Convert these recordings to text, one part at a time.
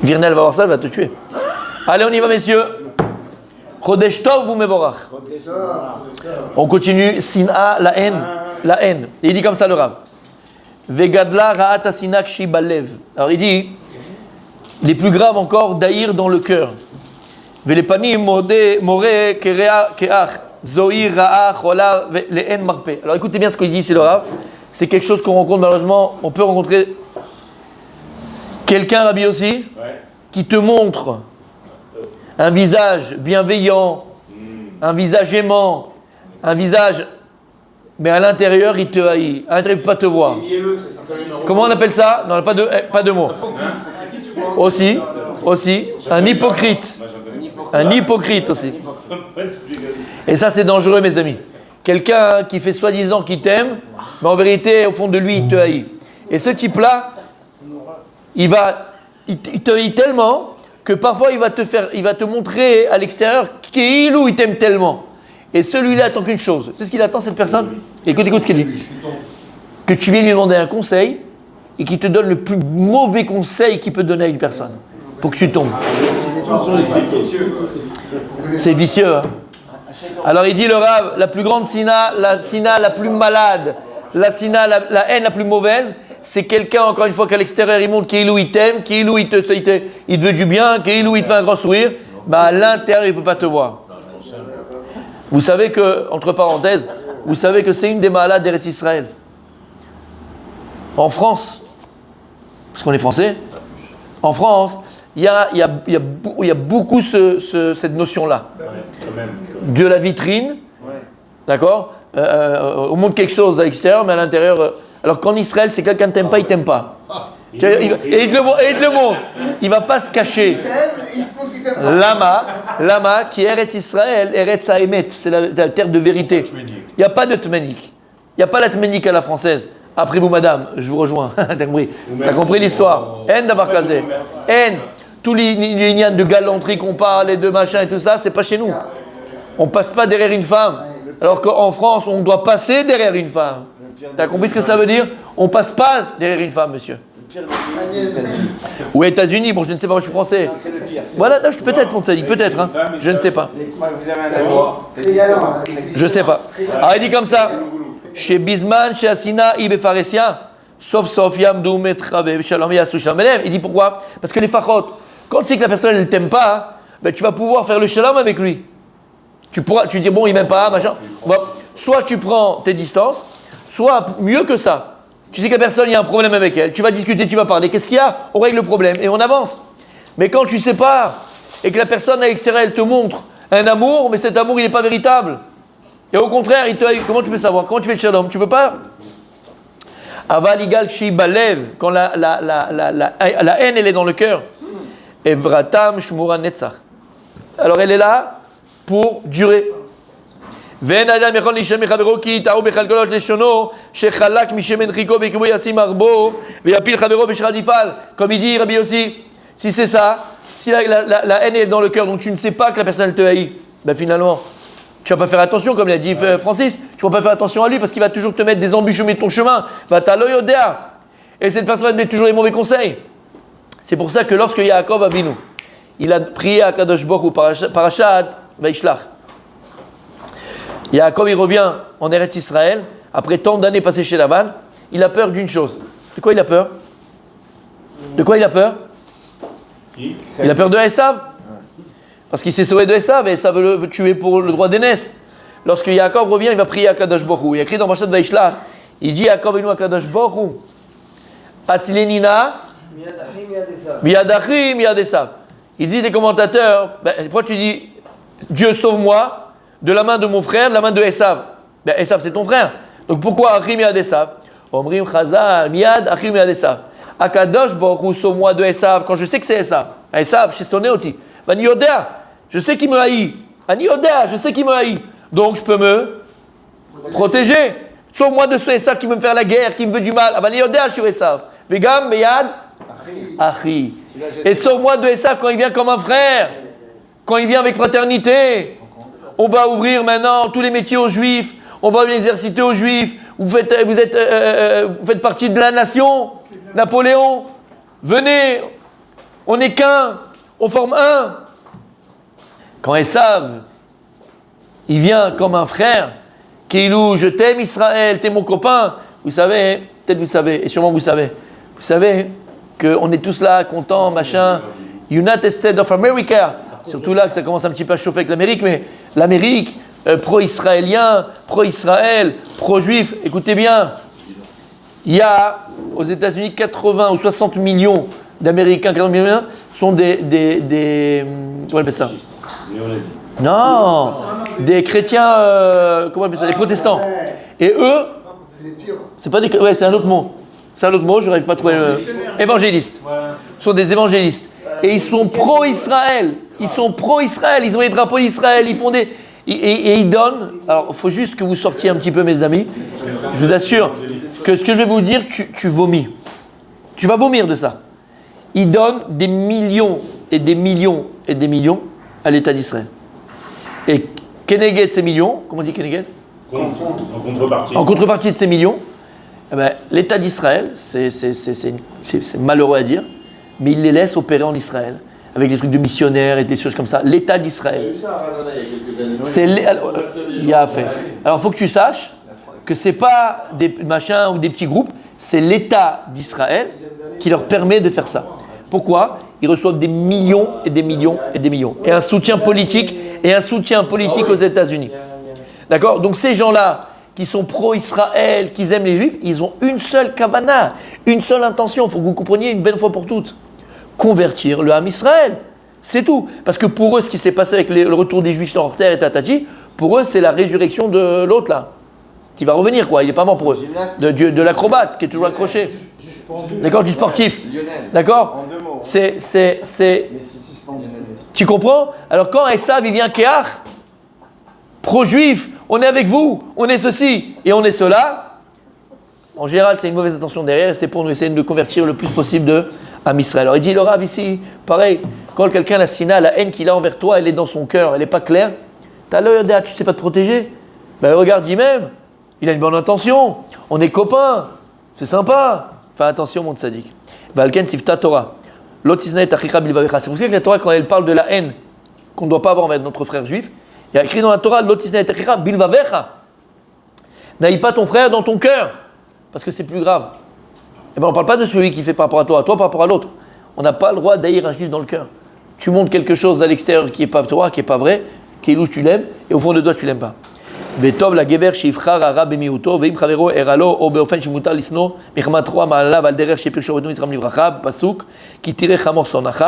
Virnel va voir ça, elle va te tuer. Allez, on y va, messieurs. Chodesh Tov ou Mevorach. On continue. Sina, la haine. La haine. Et il dit comme ça le Rav. Vegadla ra'at asinak shibalev. Alors il dit, les plus graves encore, d'haïr dans le cœur. Velepani more keach zohi ra'a chola le'en marpe. Alors écoutez bien ce qu'il dit ici le Rav. C'est quelque chose qu'on rencontre malheureusement. On peut rencontrer quelqu'un, Rabbi aussi, qui te montre un visage bienveillant, un visage aimant, un visage, mais à l'intérieur il te haït, à l'intérieur il ne peut pas te voir. Comment on appelle ça? Non, pas de mots. Aussi, un hypocrite. Un hypocrite aussi. Et ça c'est dangereux mes amis. Quelqu'un qui fait soi-disant qu'il t'aime, mais en vérité au fond de lui il te haït. Et ce type-là, il te haït tellement que parfois il va te montrer à l'extérieur qu'il ou il t'aime tellement. Et celui-là attend qu'une chose. C'est ce qu'il attend cette personne. Écoute ce qu'il dit. Que tu viennes lui demander un conseil et qu'il te donne le plus mauvais conseil qu'il peut donner à une personne pour que tu tombes. C'est vicieux. Hein. Alors il dit le Rav, la plus grande sina, la plus malade, la haine la plus mauvaise, c'est quelqu'un, encore une fois, qu'à l'extérieur, il montre qu'il ou il t'aime, qu'il ou il te veut du bien, qu'il ou il te fait un grand sourire, à l'intérieur, il ne peut pas te voir. Vous savez que, entre parenthèses, vous savez que c'est une des malades d'Eretz Israël. En France, parce qu'on est français, en France, il y a beaucoup cette notion-là. De la vitrine, d'accord, on montre quelque chose à l'extérieur, mais à l'intérieur... Alors qu'en Israël, c'est quelqu'un ne t'aime pas, il ne t'aime pas. Et il te le montre. Il ne va pas se cacher. Lama, qui est Eretz Israël, Eretz Haemet, c'est la terre de vérité. Il n'y a pas de tmenik. Il n'y a pas la tmenik à la française. Après vous, madame, je vous rejoins. T'as compris l'histoire. En d'avoir casé. En. Tous les lignes de galanterie qu'on parle et de machin et tout ça, c'est pas chez nous. On ne passe pas derrière une femme. Alors qu'en France, on doit passer derrière une femme. T'as compris ce que ça veut dire? On passe pas derrière une femme, monsieur. Ou aux États-Unis, bon, je ne sais pas, moi je suis français. Voilà, peut-être, mon tzaddik, peut-être, hein. Je ne sais pas. Je sais pas. Alors il dit comme ça. Chez Bisman, chez Asina, Ibe Faresia, sauf Yamdou, Metrabe, Shalom, Yassou, Shalom, il dit pourquoi? Parce que les fachot, quand tu sais que la personne ne t'aime pas, ben, tu vas pouvoir faire le shalom avec lui. Tu dis, bon, il m'aime pas, machin. Bon, soit tu prends tes distances, soit mieux que ça. Tu sais que la personne, il y a un problème avec elle. Tu vas discuter, tu vas parler. Qu'est-ce qu'il y a? On règle le problème et on avance. Mais quand tu sais pas et que la personne à l'extérieur, elle te montre un amour, mais cet amour, il n'est pas véritable. Et au contraire, comment tu peux savoir? Comment tu fais le shalom? Tu peux pas. Avaligal balev, quand la haine, elle est dans le cœur. Evratam shmura netzach. Alors elle est là pour durer. Comme il dit Rabbi aussi, si c'est ça, si la haine est dans le cœur, donc tu ne sais pas que la personne te haït, ben finalement, tu ne vas pas faire attention, comme l'a dit Francis, tu ne vas pas faire attention à lui parce qu'il va toujours te mettre des embûches au milieu de ton chemin. Et cette personne va te mettre toujours les mauvais conseils. C'est pour ça que lorsque Yaakov Avinu, il a prié à Kadosh Baruch Hu, Parashat Vaishlach, Yaakov, il revient en Eretz Israël, après tant d'années passées chez Lavan, il a peur d'une chose. De quoi il a peur? De quoi il a peur? Il a peur de Esav. Parce qu'il s'est sauvé de Esav, et Esav veut le tuer pour le droit d'aînesse. Lorsque Yaakov revient, il va prier à Kadosh Baruch Hu. Il a écrit dans Parashat Vaishlach, il dit Yaakov Avinu à Kadosh Baruch Hu, Atzilenina, Miyadachim, Miyad Esav. Il dit les commentateurs, pourquoi tu dis Dieu sauve-moi de la main de mon frère, de la main de Esav? Esav c'est ton frère. Donc pourquoi Achim Miyad Esav? Omrim Chazal, Miyad Achim Miyad Esav. Akadosh Baruch Hu sauve-moi de Esav quand je sais que c'est Esav. Esav, chez sonné aussi. Vani Yodea, je sais qu'il me haït. Ani Yodea, je sais qu'il me haït. Donc je peux me protéger. Sauve-moi de ce Esav qui veut me faire la guerre, qui me veut du mal. Vani Yodea, je suis Esav. Vegam Miyad Achi. Et sauve-moi de Esav quand il vient comme un frère, quand il vient avec fraternité. On va ouvrir maintenant tous les métiers aux Juifs, on va ouvrir l'université aux Juifs, vous faites partie de la nation, Napoléon, venez, On n'est qu'un. On forme un. Quand Esav, il vient comme un frère, Keilou, je t'aime Israël, t'es mon copain. Vous savez, peut-être vous savez, et sûrement vous savez qu'on est tous là, contents, machin. United States of America. Surtout là que ça commence un petit peu à chauffer avec l'Amérique, mais l'Amérique, pro-israélien, pro-Israël, pro-juif, écoutez bien, il y a aux États-Unis 80 ou 60 millions d'Américains, 40 millions, sont des comment on appelle ça? Non, des chrétiens, comment on appelle ça? Des protestants. Et eux, c'est pas des, ouais, c'est un autre mot. C'est un autre mot, je n'arrive pas à trouver. Évangélistes. Ce sont des évangélistes. Et ils sont pro-Israël. Ils sont pro-Israël. Ils ont les drapeaux d'Israël. Ils font des. Et ils donnent. Alors, il faut juste que vous sortiez un petit peu, mes amis. Je vous assure que ce que je vais vous dire, tu vomis. Tu vas vomir de ça. Ils donnent des millions et des millions et des millions à l'État d'Israël. Et Keneged ces millions, comment on dit Keneged ? En contrepartie. En contrepartie de ces millions, eh ben, l'État d'Israël, c'est malheureux à dire, mais il les laisse opérer en Israël, avec des trucs de missionnaires et des choses comme ça. L'État d'Israël. Il y a eu ça à Radana il y a quelques années. Il y a fait. Alors il faut que tu saches que ce n'est pas des machins ou des petits groupes, c'est l'État d'Israël qui leur permet de faire ça. Pourquoi ? Ils reçoivent des millions et des millions et des millions. Et un soutien politique aux États-Unis. D'accord ? Donc ces gens-là qui sont pro-Israël, qui aiment les Juifs, ils ont une seule kavana, une seule intention. Il faut que vous compreniez une belle fois pour toutes. Convertir le Ham Israël. C'est tout. Parce que pour eux, ce qui s'est passé avec le retour des Juifs sur leur terre et tatati, pour eux, c'est la résurrection de l'autre là. Qui va revenir quoi, il n'est pas mort pour eux. De l'acrobate qui est toujours accroché. D'accord, du sportif. D'accord ? En 2 mots. C'est... Mais c'est suspendu. Tu comprends ? Alors quand Esav il vient Kéach, pro-juif, on est avec vous, on est ceci et on est cela, en général c'est une mauvaise intention derrière et c'est pour nous essayer de convertir le plus possible de Ham Israël. Alors il dit le Rav ici, pareil, quand quelqu'un a sina, la haine qu'il a envers toi, elle est dans son cœur, elle n'est pas claire, tu as l'œil, tu ne sais pas te protéger. Ben regarde, dis même, il a une bonne intention, on est copains, c'est sympa. Fais attention mon tzaddik. Valken sifta Torah. C'est pour ça que la Torah, quand elle parle de la haine qu'on ne doit pas avoir envers notre frère juif, il y a écrit dans la Torah, n'aille pas ton frère dans ton cœur, parce que c'est plus grave. Et ben on ne parle pas de celui qui fait par rapport à toi par rapport à l'autre. On n'a pas le droit d'haïr un juif dans le cœur. Tu montres quelque chose à l'extérieur qui n'est pas toi, qui n'est pas vrai, qui est louche, tu l'aimes, et au fond de toi, tu ne l'aimes pas. וטוב לגבר שיבחר הרע במיעוטו, ואם חברו הרע לו, או באופן שמותר לשנוא, מחמת רוע מעליו על דרך שפירשו רבנו יצחק לברכה, בפסוק, כי תראה חמור שונאך.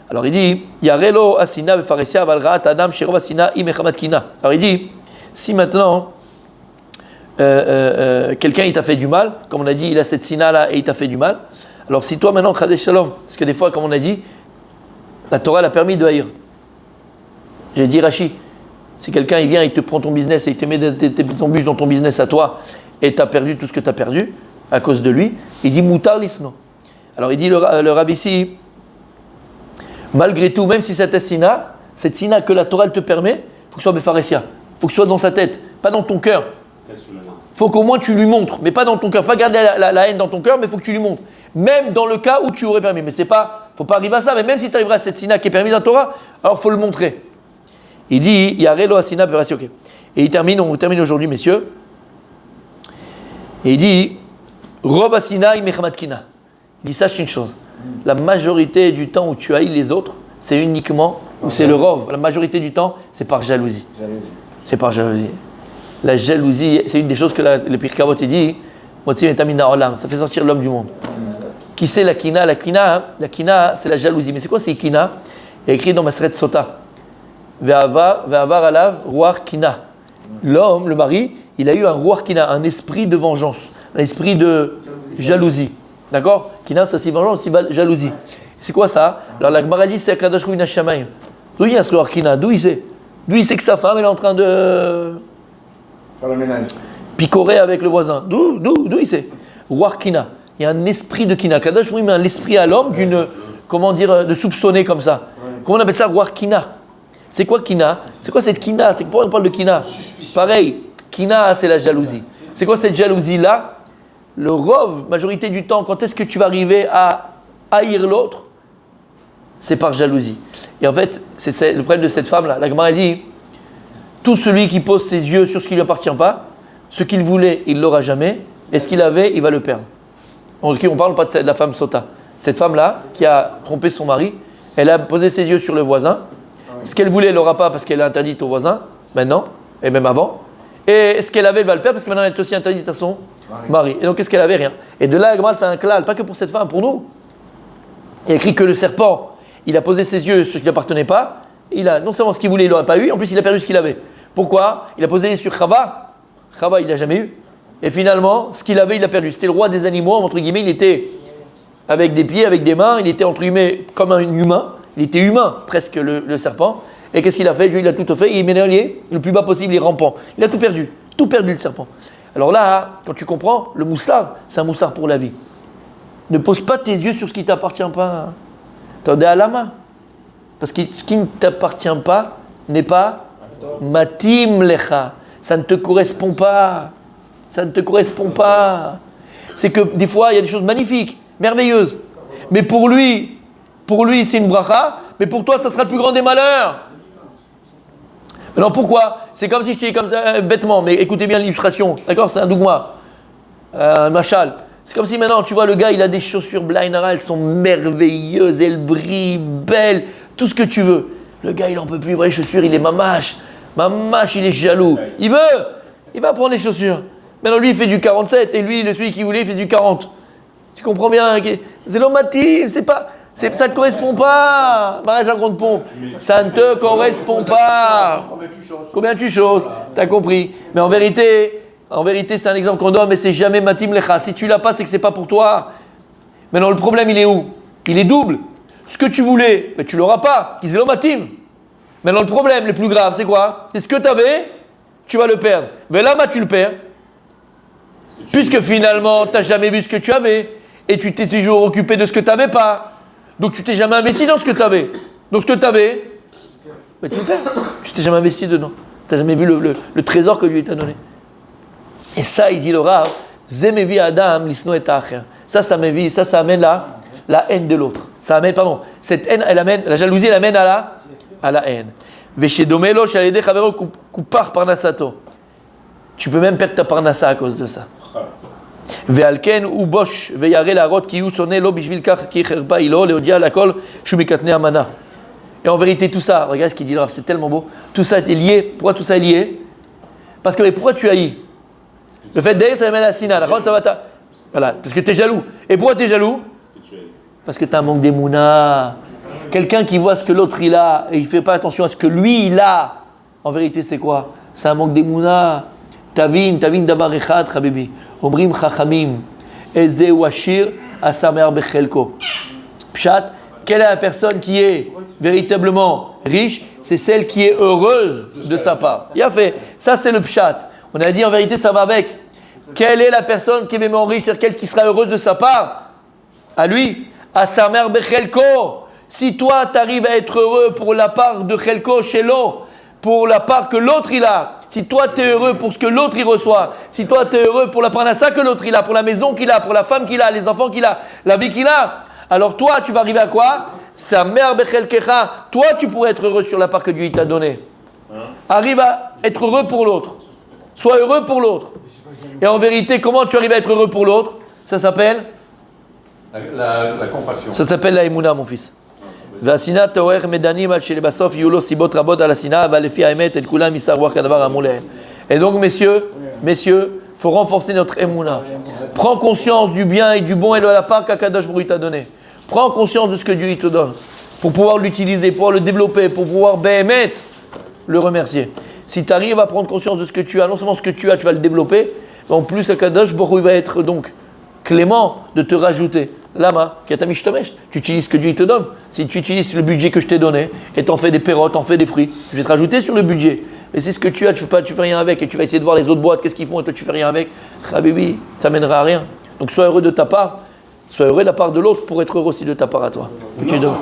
Alors il dit, יראה לו השנאה בפרהסיה, אבל רעת האדם שרוב השנאה היא מחמת קנאה. Alors il dit, si maintenant, quelqu'un il t'a fait du mal, comme on a dit, il a cette sina là et il t'a fait du mal, alors si toi maintenant, Chadeh Shalom, parce que des fois, comme on a dit, la Torah l'a permis de haïr. J'ai dit Rashi, si quelqu'un il vient, il te prend ton business et il te met des embûches dans ton business à toi et tu as perdu tout ce que tu as perdu à cause de lui, il dit Moutar lisno. Alors il dit le Rabbi ici, malgré tout, même si cette sina que la Torah elle te permet, il faut que ce soit Befaresia, il faut que ce soit dans sa tête, pas dans ton cœur. Il faut qu'au moins tu lui montres, mais pas dans ton cœur, pas garder la haine dans ton cœur, mais il faut que tu lui montres. Même dans le cas où tu aurais permis, mais c'est pas, faut pas arriver à ça, mais même si tu arriveras à cette sina qui est permise à la Torah, alors il faut le montrer. Il dit, Yarelo Asina Verasi, ok. Et on termine aujourd'hui, messieurs. Et il dit, Rov Asina Imechamad Kina. Il dit, sache une chose. La majorité du temps où tu haïs les autres, c'est uniquement, ou c'est le Rov. La majorité du temps, c'est par jalousie. C'est par jalousie. La jalousie, c'est une des choses que le Pirkei Avot dit, Motzi Metamina Olam. Ça fait sortir l'homme du monde. Qui c'est la Kina? La Kina, c'est la jalousie. Mais c'est quoi c'est Kina? Il y a écrit dans Maseret Sota. Ve'avar alav ruach kina. L'homme, le mari, il a eu un ruach kina, un esprit de vengeance, un esprit de jalousie. D'accord? Kina, c'est aussi vengeance, aussi jalousie. C'est quoi ça? Alors la Gemara dit, c'est Akadosh Hu Mina Shamayim. D'où il y a ce ruach kina? D'où il sait? D'où il sait que sa femme elle est en train de faire le ménage, picorer avec le voisin? D'où il sait? Ruach kina. Il y a un esprit de kina. Akadosh Hu met un esprit à l'homme d'une, comment dire, de soupçonner comme ça. Comment on appelle ça? Ruach kina. C'est quoi kina? C'est quoi cette kina? C'est pourquoi on parle de kina? Pareil, kina c'est la jalousie. C'est quoi cette jalousie-là? Le rov, majorité du temps, quand est-ce que tu vas arriver à haïr l'autre? c'est par jalousie. Et en fait, c'est le problème de cette femme-là. La Gemara dit, tout celui qui pose ses yeux sur ce qui ne lui appartient pas, ce qu'il voulait, il ne l'aura jamais, et ce qu'il avait, il va le perdre. Donc on ne parle pas de la femme Sota. Cette femme-là, qui a trompé son mari, elle a posé ses yeux sur le voisin. Ce qu'elle voulait, elle n'aura pas parce qu'elle est interdite au voisin, maintenant, et même avant. Et ce qu'elle avait, elle va le perdre parce que maintenant, elle est aussi interdite à son mari. Et donc, qu'est-ce qu'elle avait? Rien. Et de là, la Gemara fait un klal, pas que pour cette femme, pour nous. Il a écrit que le serpent, il a posé ses yeux sur ce qui n'appartenait pas. Il a non seulement ce qu'il voulait, il ne l'aurait pas eu, en plus, il a perdu ce qu'il avait. Pourquoi? Il a posé les yeux sur Chava. Chava, il ne l'a jamais eu. Et finalement, ce qu'il avait, il a perdu. C'était le roi des animaux, entre guillemets. Il était avec des pieds, avec des mains. Il était, entre guillemets, comme un humain. Il était humain, presque, le serpent. Et qu'est-ce qu'il a fait? Dieu, il a tout fait. Il est lié, le plus bas possible, il est rampant. Il a tout perdu. Tout perdu, le serpent. Alors là, quand tu comprends, le moussard, c'est un moussard pour la vie. Ne pose pas tes yeux sur ce qui ne t'appartient pas. Attendez à la main. Parce que ce qui ne t'appartient pas n'est pas matim lecha. Ça ne te correspond pas. Ça ne te correspond pas. C'est que des fois, il y a des choses magnifiques, merveilleuses. Mais pour lui, c'est une bracha. Mais pour toi, ça sera le plus grand des malheurs. Alors pourquoi? C'est comme si je te dis comme ça, bêtement, mais écoutez bien l'illustration. D'accord? C'est un dougma. Un machal. C'est comme si maintenant, tu vois, le gars, il a des chaussures Blainara, elles sont merveilleuses, elles brillent, belles, tout ce que tu veux. Le gars, il en peut plus, il voit les chaussures, il est mamache. Mamache, il est jaloux. Il va prendre les chaussures. Maintenant, lui, il fait du 47, et lui, celui qui voulait, il fait du 40. Tu comprends bien? Zélomatif, ça ne te correspond pas. Mariage à grande pompe, ça ne te correspond pas. Combien tu choses? T'as compris. Mais en vérité, c'est un exemple qu'on donne, mais c'est jamais matim lecha. Si tu l'as pas, c'est que c'est pas pour toi. Maintenant, le problème, il est où? Il est double. Ce que tu voulais, mais tu l'auras pas. Ils sont matim. Maintenant, le problème le plus grave, c'est quoi? C'est ce que tu avais, tu vas le perdre. Mais là, tu le perds. Puisque finalement, tu n'as jamais vu ce que tu avais. Et tu t'es toujours occupé de ce que tu n'avais pas. Donc, tu t'es jamais investi dans ce que tu avais. Donc, ce que tu avais, mais tu le perds. Tu t'es jamais investi dedans. Tu n'as jamais vu le trésor que Dieu t'a donné. Et ça, il dit le Rav, Zemevi Adam, l'isno et acher. Ça amène la haine de l'autre. Ça amène, cette haine, la jalousie, elle amène à la haine. Veshedomelo, shalede chavero kupar parnasato. Tu peux même perdre ta parnassa à cause de ça. Ve'alken ou bosh, ve'yare la rot ki sonné lo bishvil kach ki cherba ilo, leodia la kol, shumikatne amana. Et en vérité, tout ça, regarde ce qu'il dit là, c'est tellement beau. Tout ça est lié. Pourquoi tout ça est lié? Parce que, mais pourquoi tu haïs? Le fait d'aimer, ça amène à la sina. La ça va voilà, parce que tu es jaloux. Et pourquoi tu es jaloux? Parce que tu as un manque d'émouna. Quelqu'un qui voit ce que l'autre il a et il ne fait pas attention à ce que lui il a. En vérité, c'est quoi? C'est un manque d'émouna. Tavin dabar echad, habibi. Omrim chachamim. Eze washir asamer bechelko. Pshat, quelle est la personne qui est véritablement riche? C'est celle qui est heureuse de sa part. Il a fait. Ça, c'est le pshat. On a dit en vérité, ça va avec. Quelle est la personne qui est vraiment riche? C'est celle qui sera heureuse de sa part? À lui. À sa mère Bechelko. Si toi, tu arrives à être heureux pour la part de Chelko chez l'eau, pour la part que l'autre il a, si toi, tu es heureux pour ce que l'autre il reçoit, si toi, tu es heureux pour la parnassa que l'autre il a, pour la maison qu'il a, pour la femme qu'il a, les enfants qu'il a, la vie qu'il a, alors toi, tu vas arriver à quoi? Sa mère Bechelkecha. Toi, tu pourrais être heureux sur la part que Dieu t'a donnée. Arrive à être heureux pour l'autre. Sois heureux pour l'autre. Et en vérité, comment tu arrives à être heureux pour l'autre? Ça s'appelle la compassion. Ça s'appelle la émouna, mon fils. Et donc, messieurs, faut renforcer notre émouna. Prends conscience du bien et du bon et de la part qu'Akadosh Baruch Hu t'a donné. Prends conscience de ce que Dieu te donne pour pouvoir l'utiliser, pour pouvoir le développer, pour pouvoir le remercier. Si tu arrives à prendre conscience de ce que tu as, non seulement ce que tu as, tu vas le développer, mais en plus, Akadosh Baruch Hu va être donc clément de te rajouter. Lama, tu utilises ce que Dieu te donne. Si tu utilises le budget que je t'ai donné et t'en fais des pérottes, t'en fais des fruits, je vais te rajouter sur le budget. Et c'est ce que tu as, tu fais rien avec et tu vas essayer de voir les autres boîtes, qu'est-ce qu'ils font et toi tu fais rien avec. Habibi, ça mènera à rien. Donc sois heureux de ta part, sois heureux de la part de l'autre pour être heureux aussi de ta part à toi. Que tu donnes.